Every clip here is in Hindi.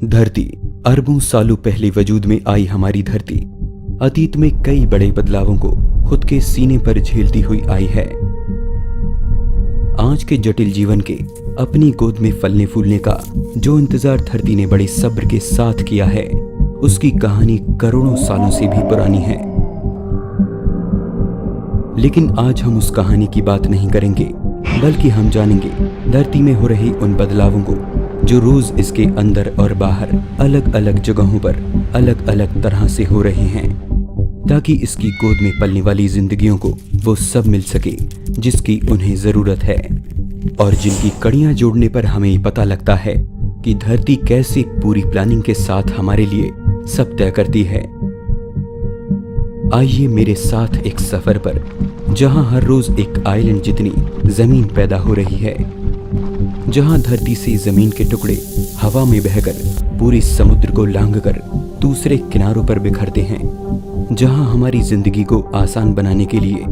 धरती अरबों सालों पहले वजूद में आई हमारी धरती अतीत में कई बड़े बदलावों को खुद के सीने पर झेलती हुई आई है। आज के जटिल जीवन के अपनी गोद में फलने फूलने का जो इंतजार धरती ने बड़े सब्र के साथ किया है, उसकी कहानी करोड़ों सालों से भी पुरानी है। लेकिन आज हम उस कहानी की बात नहीं करेंगे, बल्कि हम जानेंगे धरती में हो रही उन बदलावों को जो रोज इसके अंदर और बाहर अलग अलग जगहों पर अलग अलग तरह से हो रहे हैं, ताकि इसकी गोद में पलने वाली जिंदगियों को वो सब मिल सके जिसकी उन्हें जरूरत है, और जिनकी कड़ियां जोड़ने पर हमें पता लगता है कि धरती कैसे पूरी प्लानिंग के साथ हमारे लिए सब तय करती है। आइए मेरे साथ एक सफर पर, जहां हर रोज एक आइलैंड जितनी जमीन पैदा हो रही है, जहां धरती से जमीन के टुकड़े हवा में बहकर पूरे समुद्र को लांघकर दूसरे किनारों पर बिखरते हैं, जहां हमारी जिंदगी को आसान बनाने के लिए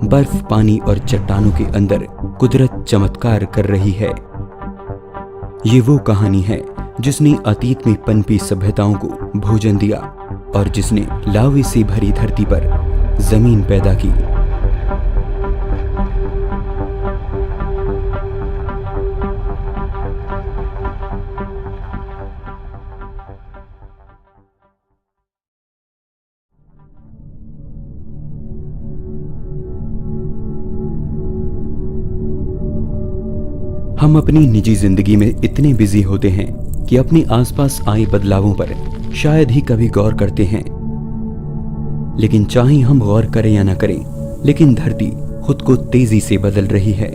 बर्फ, पानी और चट्टानों के अंदर कुदरत चमत्कार कर रही है। ये वो कहानी है जिसने अतीत में पनपी सभ्यताओं को भोजन दिया और जिसने लावे से भरी धरती पर जमीन पैदा की। हम अपनी निजी जिंदगी में इतने बिजी होते हैं कि अपने आसपास आए बदलावों पर शायद ही कभी गौर करते हैं। लेकिन चाहे हम गौर करें या ना करें, लेकिन धरती खुद को तेजी से बदल रही है।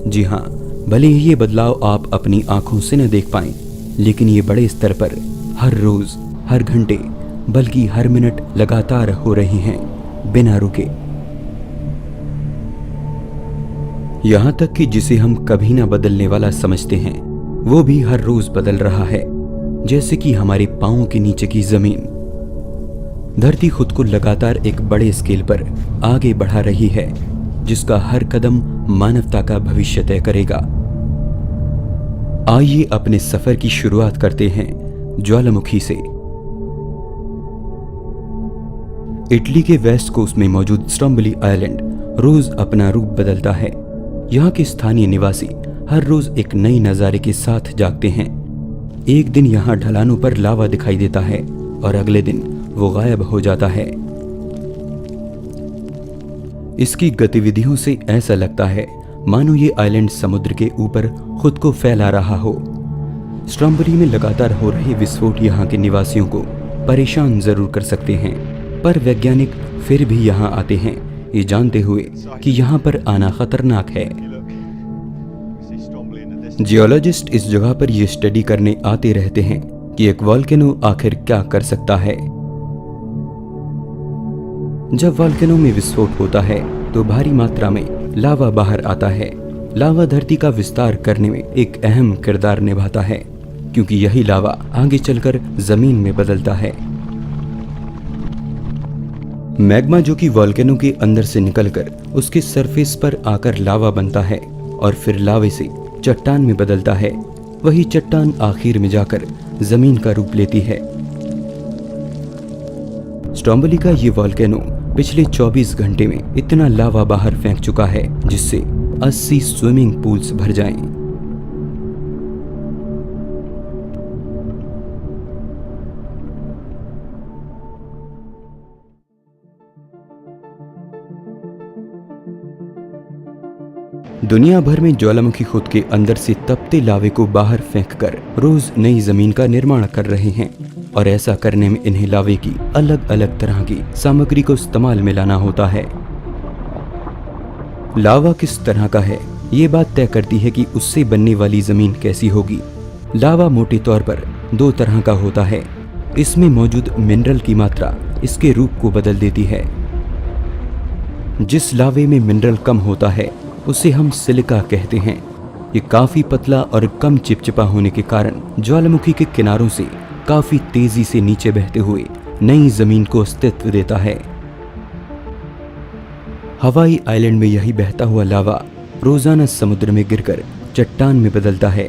जी हाँ, भले ही ये बदलाव आप अपनी आंखों से न देख पाएं, लेकिन ये बड़े स्तर पर हर रोज, हर घंटे, बल्कि हर मिनट लगातार हो रही हैं, बिना रुके। यहां तक कि जिसे हम कभी ना बदलने वाला समझते हैं, वो भी हर रोज बदल रहा है, जैसे कि हमारे पांवों के नीचे की जमीन। धरती खुद को लगातार एक बड़े स्केल पर आगे बढ़ा रही है, जिसका हर कदम मानवता का भविष्य तय करेगा। आइए अपने सफर की शुरुआत करते हैं ज्वालामुखी से। इटली के वेस्ट कोस्ट में मौजूद स्ट्रोम्बोली आइलैंड रोज अपना रूप बदलता है। यहाँ के स्थानीय निवासी हर रोज एक नई नजारे के साथ जागते हैं। एक दिन यहाँ ढलानों पर लावा दिखाई देता है और अगले दिन वो गायब हो जाता है। इसकी गतिविधियों से ऐसा लगता है मानो ये आइलैंड समुद्र के ऊपर खुद को फैला रहा हो। स्ट्रोम्बोली में लगातार हो रहे विस्फोट यहाँ के निवासियों को परेशान जरूर कर सकते हैं, पर वैज्ञानिक फिर भी यहाँ आते हैं, ये जानते हुए कि यहाँ पर आना खतरनाक है। जियोलॉजिस्ट इस जगह पर यह स्टडी करने आते रहते हैं कि एक वोल्केनो आखिर क्या कर सकता है। जब वोल्केनो में विस्फोट होता है तो भारी मात्रा में लावा बाहर आता है। लावा धरती का विस्तार करने में एक अहम किरदार निभाता है, क्योंकि यही लावा आगे चलकर जमीन में बदलता है। मैग्मा, जो कि वोल्केनो के अंदर से निकलकर उसके सरफेस पर आकर लावा बनता है और फिर लावे से चट्टान में बदलता है, वही चट्टान आखिर में जाकर जमीन का रूप लेती है। स्ट्रोम्बोली का ये वोल्केनो पिछले 24 घंटे में इतना लावा बाहर फेंक चुका है जिससे 80 स्विमिंग पूल्स भर जाएं। दुनिया भर में ज्वालामुखी खुद के अंदर से तपते लावे को बाहर फेंककर रोज नई जमीन का निर्माण कर रहे हैं, और ऐसा करने में इन्हें लावे की अलग अलग तरह की सामग्री को इस्तेमाल में लाना होता है। लावा किस तरह का है, ये बात तय करती है कि उससे बनने वाली जमीन कैसी होगी। लावा मोटे तौर पर दो तरह का होता है। इसमें मौजूद मिनरल की मात्रा इसके रूप को बदल देती है। जिस लावे में मिनरल कम होता है उसे हम सिलिका कहते हैं। ये काफी पतला और कम चिपचिपा होने के कारण ज्वालामुखी के किनारों से काफी तेजी से नीचे बहते हुए नई जमीन को अस्तित्व देता है। हवाई आइलैंड में यही बहता हुआ लावा रोजाना समुद्र में गिरकर चट्टान में बदलता है